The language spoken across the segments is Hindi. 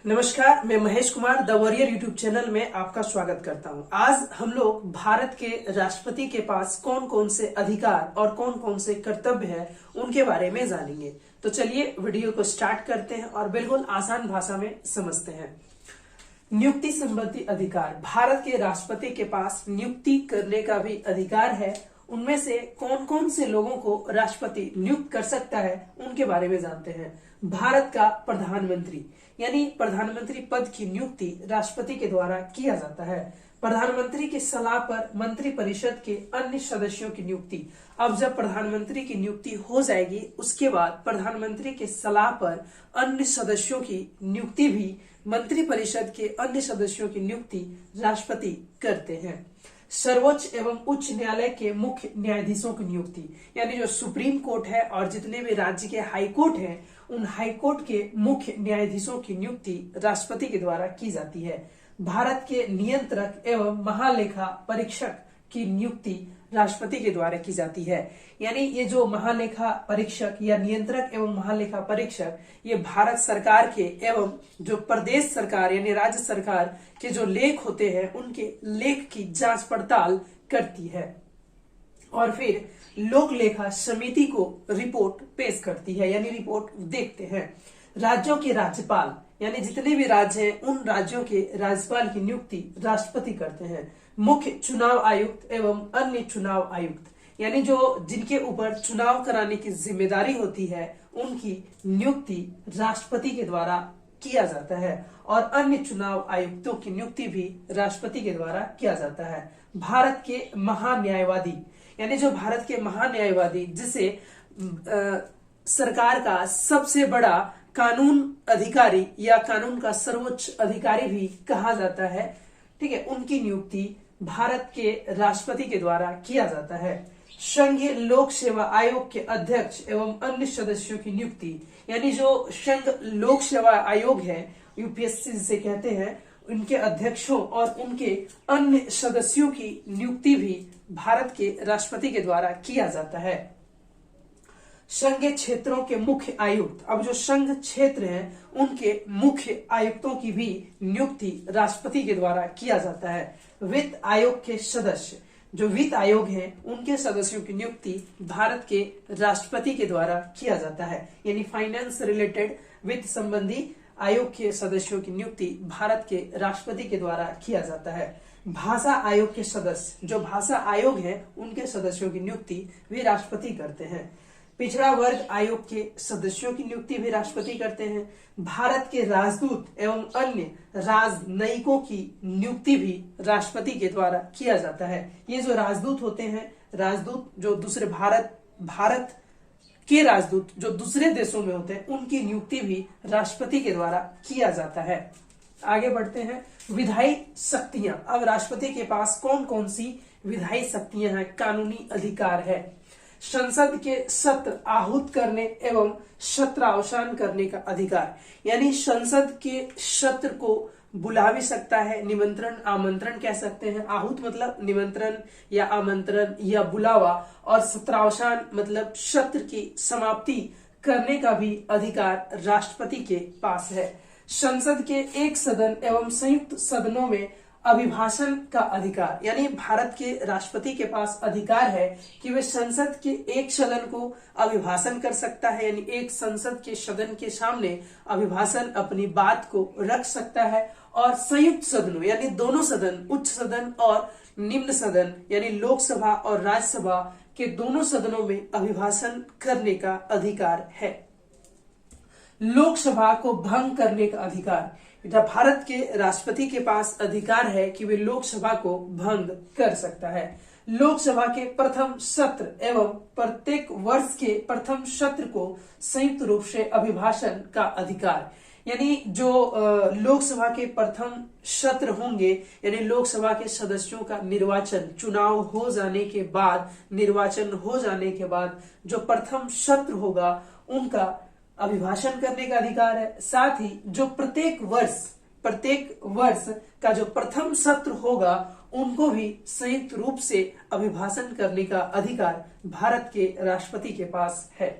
नमस्कार, मैं Mahesh Kumar the warrior YouTube channel में आपका स्वागत करता हूं। आज हम लोग भारत के राष्ट्रपति के पास कौन कौन से अधिकार और कौन कौन से कर्तव्य हैं उनके बारे में जानेंगे। तो चलिए वीडियो को स्टार्ट करते हैं और बिल्कुल आसान भाषा में समझते हैं। नियुक्ति संबंधी अधिकार। भारत के राष्ट्रपति के पास नियुक्ति करने का भी अधिकार है। उनमें से कौन कौन से लोगों को राष्ट्रपति नियुक्त कर सकता है उनके बारे में जानते हैं। भारत का प्रधानमंत्री यानी प्रधानमंत्री पद की नियुक्ति राष्ट्रपति के द्वारा किया जाता है। प्रधानमंत्री की सलाह पर मंत्री परिषद के अन्य सदस्यों की नियुक्ति। अब जब प्रधानमंत्री की नियुक्ति हो जाएगी उसके बाद प्रधानमंत्री के सलाह पर अन्य सदस्यों की नियुक्ति भी मंत्री परिषद के अन्य सदस्यों की नियुक्ति राष्ट्रपति करते हैं। सर्वोच्च एवं उच्च न्यायालय के मुख्य न्यायाधीशों की नियुक्ति यानी जो सुप्रीम कोर्ट है और जितने भी राज्य के हाई कोर्ट हैं उन हाई कोर्ट के मुख्य न्यायाधीशों की नियुक्ति राष्ट्रपति के द्वारा की जाती है। भारत के नियंत्रक एवं महालेखा परीक्षक की नियुक्ति राष्ट्रपति के द्वारा की जाती है। यानी ये जो महालेखा परीक्षक या नियंत्रक एवं महालेखा परीक्षक ये भारत सरकार के एवं जो प्रदेश सरकार यानी राज्य सरकार के जो लेख होते हैं उनके लेख की जांच पड़ताल करती है और फिर लोक लेखा समिति को रिपोर्ट पेश करती है यानी रिपोर्ट देखते हैं। राज्यों के राज्यपाल यानी जितने भी राज्य हैं उन राज्यों के राज्यपाल की नियुक्ति राष्ट्रपति करते हैं। मुख्य चुनाव आयुक्त एवं अन्य चुनाव आयुक्त यानी जो जिनके ऊपर चुनाव कराने की जिम्मेदारी होती है उनकी नियुक्ति राष्ट्रपति के द्वारा किया जाता है और अन्य चुनाव आयुक्तों की नियुक्ति भी राष्ट्रपति के द्वारा किया जाता है। भारत के महान्यायवादी यानी जो भारत के महान्यायवादी जिसे सरकार का सबसे बड़ा कानून अधिकारी या कानून का सर्वोच्च अधिकारी भी कहा जाता है, ठीक है, उनकी नियुक्ति भारत के राष्ट्रपति के द्वारा किया जाता है। संघीय लोक सेवा आयोग के अध्यक्ष एवं अन्य सदस्यों की नियुक्ति यानी जो संघ लोक सेवा आयोग है यूपीएससी जिसे कहते हैं उनके अध्यक्षों और उनके अन्य सदस्यों की नियुक्ति भी भारत के राष्ट्रपति के द्वारा किया जाता है। संघीय क्षेत्रों के मुख्य आयुक्त। अब जो संघ क्षेत्र हैं उनके मुख्य आयुक्तों की भी नियुक्ति राष्ट्रपति के द्वारा किया जाता है। वित्त आयोग के सदस्य जो वित्त आयोग है उनके सदस्यों की नियुक्ति भारत के राष्ट्रपति के द्वारा किया जाता है। यानी फाइनेंस रिलेटेड वित्त संबंधी आयोग के सदस्यों की नियुक्ति भारत के राष्ट्रपति के द्वारा किया जाता है। भाषा आयोग के सदस्य जो भाषा आयोग है उनके सदस्यों की नियुक्ति भी राष्ट्रपति करते हैं। पिछड़ा वर्ग आयोग के सदस्यों की नियुक्ति भी राष्ट्रपति करते हैं। भारत के राजदूत एवं अन्य राजनयिकों की नियुक्ति भी राष्ट्रपति के द्वारा किया जाता है। ये जो राजदूत होते हैं, राजदूत जो दूसरे भारत के राजदूत जो दूसरे देशों में होते हैं उनकी नियुक्ति भी राष्ट्रपति के द्वारा किया जाता है। आगे बढ़ते हैं। विधायी शक्तियां। अब राष्ट्रपति के पास कौन कौन सी विधायी शक्तियां हैं, कानूनी अधिकार है। संसद के सत्र आहूत करने एवं सत्रावसान करने का अधिकार यानी संसद के सत्र को बुला भी सकता है, निमंत्रण आमंत्रण कह सकते हैं। आहूत मतलब निमंत्रण या आमंत्रण या बुलावा और सत्रावसान मतलब सत्र की समाप्ति करने का भी अधिकार राष्ट्रपति के पास है। संसद के एक सदन एवं संयुक्त सदनों में अभिभाषण का अधिकार यानी भारत के राष्ट्रपति के पास अधिकार है कि वे संसद के एक सदन को अभिभाषण कर सकता है यानी एक संसद के सदन के सामने अभिभाषण अपनी बात को रख सकता है और संयुक्त सदनों यानी दोनों सदन उच्च सदन और निम्न सदन यानी लोकसभा और राज्यसभा के दोनों सदनों में अभिभाषण करने का अधिकार है। लोकसभा को भंग करने का अधिकार। भारत के राष्ट्रपति के पास अधिकार है कि वे लोकसभा को भंग कर सकता है। लोकसभा के प्रथम सत्र एवं प्रत्येक वर्ष के प्रथम सत्र को संयुक्त रूप से अभिभाषण का अधिकार यानी जो लोकसभा के प्रथम सत्र होंगे यानी लोकसभा के सदस्यों का निर्वाचन चुनाव हो जाने के बाद निर्वाचन हो जाने के बाद जो प्रथम सत्र होगा उनका अभिभाषण करने का अधिकार है। साथ ही जो प्रत्येक वर्ष का जो प्रथम सत्र होगा उनको भी संयुक्त रूप से अभिभाषण करने का अधिकार भारत के राष्ट्रपति के पास है।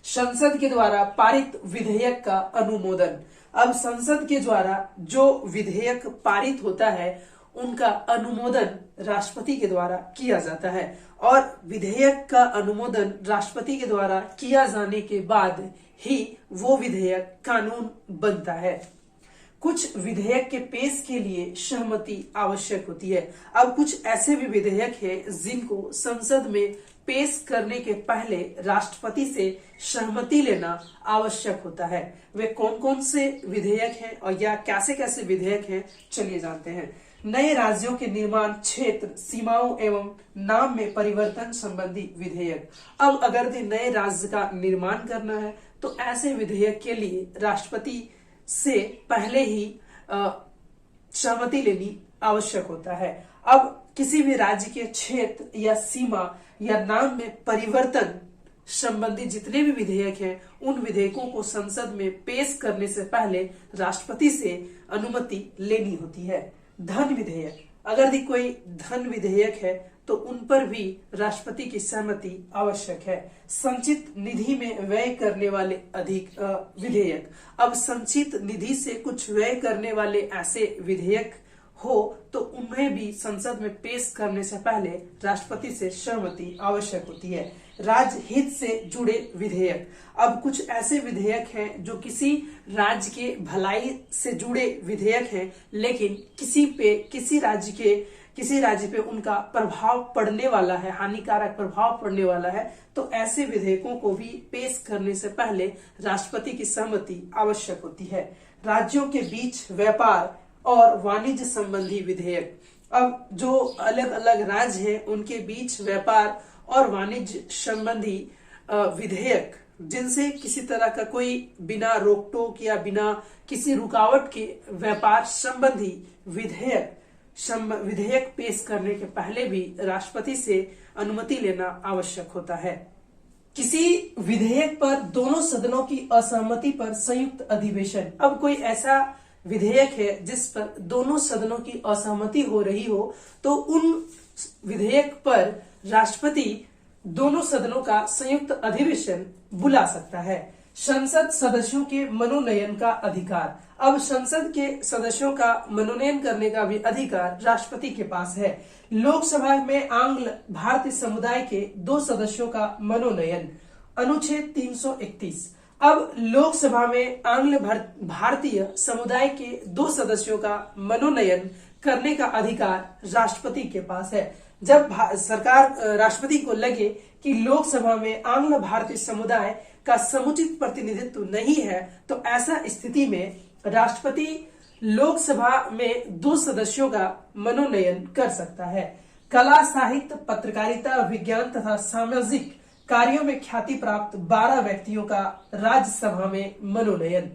संसद के द्वारा पारित विधेयक का अनुमोदन। अब संसद के द्वारा जो विधेयक पारित होता है उनका अनुमोदन राष्ट्रपति के द्वारा किया जाता है, और विधेयक का अनुमोदन राष्ट्रपति के द्वारा किया जाने के बाद ही वो विधेयक कानून बनता है। कुछ विधेयक के पेश के लिए सहमति आवश्यक होती है। अब कुछ ऐसे भी विधेयक हैं जिनको संसद में पेश करने के पहले राष्ट्रपति से सहमति लेना आवश्यक होता है। वे कौन कौन से विधेयक हैं और या कैसे कैसे विधेयक हैं, चलिए जानते हैं। नए राज्यों के निर्माण, क्षेत्र, सीमाओं एवं नाम में परिवर्तन संबंधी विधेयक। अब अगर नए राज्य का निर्माण करना है तो ऐसे विधेयक के लिए राष्ट्रपति से पहले ही सहमति लेनी आवश्यक होता है। अब किसी भी राज्य के क्षेत्र या सीमा या नाम में परिवर्तन संबंधी जितने भी विधेयक हैं, उन विधेयकों को संसद में पेश करने से पहले राष्ट्रपति से अनुमति लेनी होती है। धन विधेयक, अगर यदि कोई धन विधेयक है तो उन पर भी राष्ट्रपति की सहमति आवश्यक है। संचित निधि में व्यय करने वाले अधिक विधेयक। अब संचित निधि से कुछ व्यय करने वाले ऐसे विधेयक हो तो उन्हें भी संसद में पेश करने से पहले राष्ट्रपति से सहमति आवश्यक होती है। राज्य हित से जुड़े विधेयक। अब कुछ ऐसे विधेयक हैं जो किसी राज्य के भलाई से जुड़े विधेयक हैं, लेकिन किसी राज्य पे उनका प्रभाव पड़ने वाला है, हानिकारक प्रभाव पड़ने वाला है, तो ऐसे विधेयकों को भी पेश करने से पहले राष्ट्रपति की सहमति आवश्यक होती है। राज्यों के बीच व्यापार और वाणिज्य संबंधी विधेयक। अब जो अलग अलग राज्य हैं उनके बीच व्यापार और वाणिज्य संबंधी विधेयक, जिनसे किसी तरह का कोई बिना रोक टोक या बिना किसी रुकावट के व्यापार संबंधी विधेयक पेश करने के पहले भी राष्ट्रपति से अनुमति लेना आवश्यक होता है। किसी विधेयक पर दोनों सदनों की असहमति पर संयुक्त अधिवेशन। अब कोई ऐसा विधेयक है जिस पर दोनों सदनों की असहमति हो रही हो तो उन विधेयक पर राष्ट्रपति दोनों सदनों का संयुक्त अधिवेशन बुला सकता है। संसद सदस्यों के मनोनयन का अधिकार। अब संसद के सदस्यों का मनोनयन करने का भी अधिकार राष्ट्रपति के पास है। लोकसभा में आंग्ल भारतीय समुदाय के 2 सदस्यों का मनोनयन, अनुच्छेद 331। अब लोकसभा में आंग्ल भारतीय समुदाय के 2 सदस्यों का मनोनयन करने का अधिकार राष्ट्रपति के पास है। जब सरकार राष्ट्रपति को लगे कि लोकसभा में आंग्ल भारतीय समुदाय का समुचित प्रतिनिधित्व नहीं है तो ऐसा स्थिति में राष्ट्रपति लोकसभा में 2 सदस्यों का मनोनयन कर सकता है। कला, साहित्य, पत्रकारिता, विज्ञान तथा सामाजिक कार्यों में ख्याति प्राप्त 12 व्यक्तियों का राज्यसभा में मनोनयन।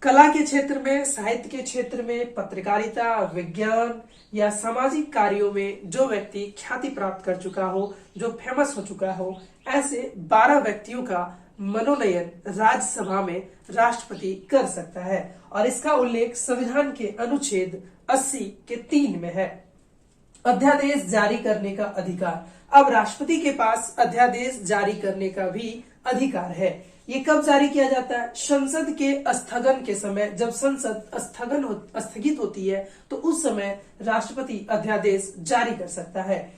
कला के क्षेत्र में, साहित्य के क्षेत्र में, पत्रकारिता, विज्ञान या सामाजिक कार्यों में जो व्यक्ति ख्याति प्राप्त कर चुका हो, जो फेमस हो चुका हो, ऐसे 12 व्यक्तियों का मनोनयन राज्यसभा में राष्ट्रपति कर सकता है और इसका उल्लेख संविधान के अनुच्छेद 80 के 3 में है। अध्यादेश जारी करने का अधिकार। अब राष्ट्रपति के पास अध्यादेश जारी करने का भी अधिकार है। ये कब जारी किया जाता है? संसद के स्थगन के समय। जब संसद स्थगित होती है तो उस समय राष्ट्रपति अध्यादेश जारी कर सकता है।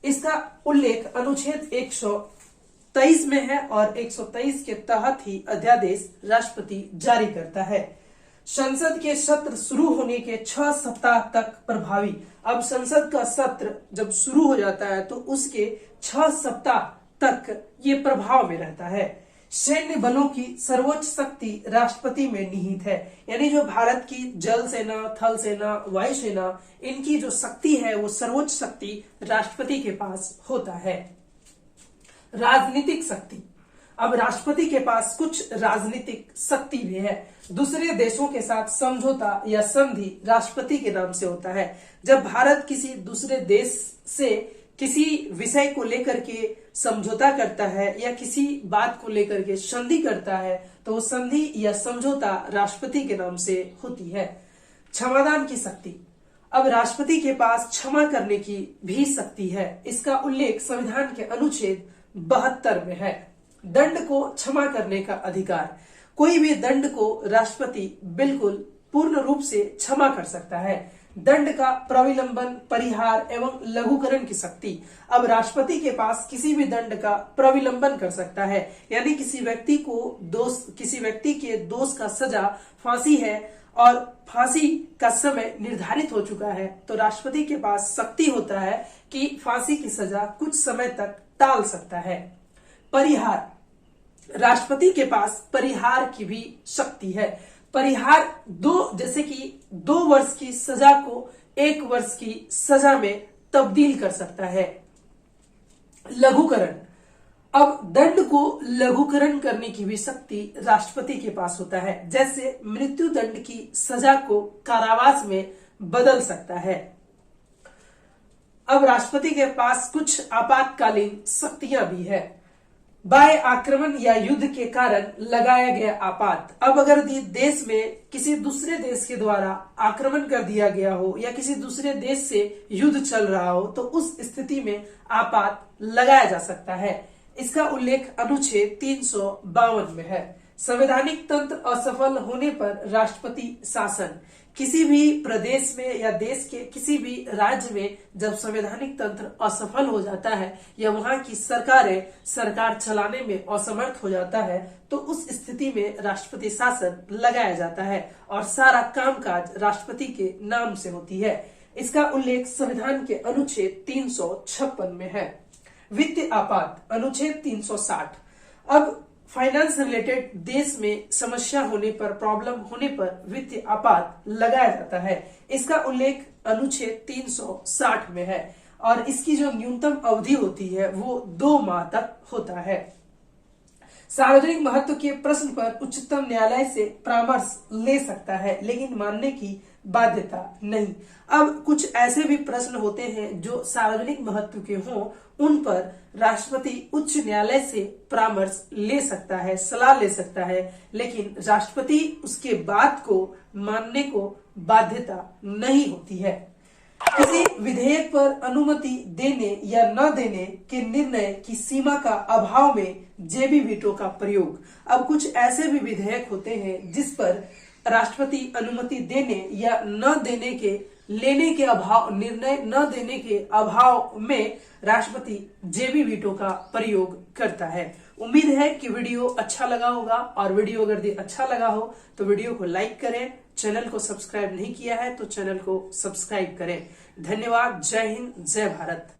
इसका उल्लेख अनुच्छेद 123 में है और 123 के तहत ही अध्यादेश राष्ट्रपति जारी करता है। संसद के सत्र शुरू होने के 6 सप्ताह तक प्रभावी। अब संसद का सत्र जब शुरू हो जाता है तो उसके 6 सप्ताह तक ये प्रभाव में रहता है। सैन्य बलों की सर्वोच्च शक्ति राष्ट्रपति में निहित है, यानी जो भारत की जल सेना, थल सेना, वायु सेना, इनकी जो शक्ति है वो सर्वोच्च शक्ति राष्ट्रपति के पास होता है। राजनीतिक शक्ति। अब राष्ट्रपति के पास कुछ राजनीतिक शक्ति भी है। दूसरे देशों के साथ समझौता या संधि राष्ट्रपति के नाम से होता है। जब भारत किसी दूसरे देश से किसी विषय को लेकर के समझौता करता है या किसी बात को लेकर के संधि करता है तो संधि या समझौता राष्ट्रपति के नाम से होती है। क्षमादान की शक्ति। अब राष्ट्रपति के पास क्षमा करने की भी शक्ति है। इसका उल्लेख संविधान के अनुच्छेद 72 में है। दंड को क्षमा करने का अधिकार। कोई भी दंड को राष्ट्रपति बिल्कुल पूर्ण रूप से क्षमा कर सकता है। दंड का प्रविलंबन, परिहार एवं लघुकरण की शक्ति। अब राष्ट्रपति के पास किसी भी दंड का प्रविलंबन कर सकता है, यानी किसी व्यक्ति के दोष का सजा फांसी है और फांसी का समय निर्धारित हो चुका है, तो राष्ट्रपति के पास शक्ति होता है कि फांसी की सजा कुछ समय तक टाल सकता है। परिहार, राष्ट्रपति के पास परिहार की भी शक्ति है। परिहार जैसे कि 2 वर्ष की सजा को 1 वर्ष की सजा में तब्दील कर सकता है। लघुकरण, अब दंड को लघुकरण करने की भी शक्ति राष्ट्रपति के पास होता है, जैसे मृत्यु दंड की सजा को कारावास में बदल सकता है। अब राष्ट्रपति के पास कुछ आपातकालीन शक्तियां भी है। बाह्य आक्रमण या युद्ध के कारण लगाया गया आपात। अब अगर देश में किसी दूसरे देश के द्वारा आक्रमण कर दिया गया हो या किसी दूसरे देश से युद्ध चल रहा हो, तो उस स्थिति में आपात लगाया जा सकता है। इसका उल्लेख अनुच्छेद 352 में है। संवैधानिक तंत्र असफल होने पर राष्ट्रपति शासन, किसी भी प्रदेश में या देश के किसी भी राज्य में जब संवैधानिक तंत्र असफल हो जाता है या वहां की सरकार चलाने में असमर्थ हो जाता है, तो उस स्थिति में राष्ट्रपति शासन लगाया जाता है और सारा कामकाज राष्ट्रपति के नाम से होती है। इसका उल्लेख संविधान के अनुच्छेद 356 में है। वित्तीय आपात, अनुच्छेद 360। अब फाइनेंस रिलेटेड देश में समस्या होने पर, प्रॉब्लम होने पर वित्तीय आपात लगाया जाता है। इसका उल्लेख अनुच्छेद 360 में है और इसकी जो न्यूनतम अवधि होती है वो 2 माह तक होता है। सार्वजनिक महत्व के प्रश्न पर उच्चतम न्यायालय से परामर्श ले सकता है, लेकिन मानने की बाध्यता नहीं। अब कुछ ऐसे भी प्रश्न होते हैं जो सार्वजनिक महत्व के हों, उन पर राष्ट्रपति उच्च न्यायालय से परामर्श ले सकता है, सलाह ले सकता है, लेकिन राष्ट्रपति उसके बात को मानने को बाध्यता नहीं होती है। किसी विधेयक पर अनुमति देने या न देने के निर्णय की सीमा का अभाव में जेबी वीटो का प्रयोग। अब कुछ ऐसे भी विधेयक होते हैं जिस पर राष्ट्रपति अनुमति देने या न देने के निर्णय न देने के अभाव में राष्ट्रपति जेबी वीटो का प्रयोग करता है। उम्मीद है कि वीडियो अच्छा लगा होगा, और वीडियो अगर अच्छा लगा हो तो वीडियो को लाइक करें। चैनल को सब्सक्राइब नहीं किया है तो चैनल को सब्सक्राइब करें। धन्यवाद। जय हिंद, जय भारत।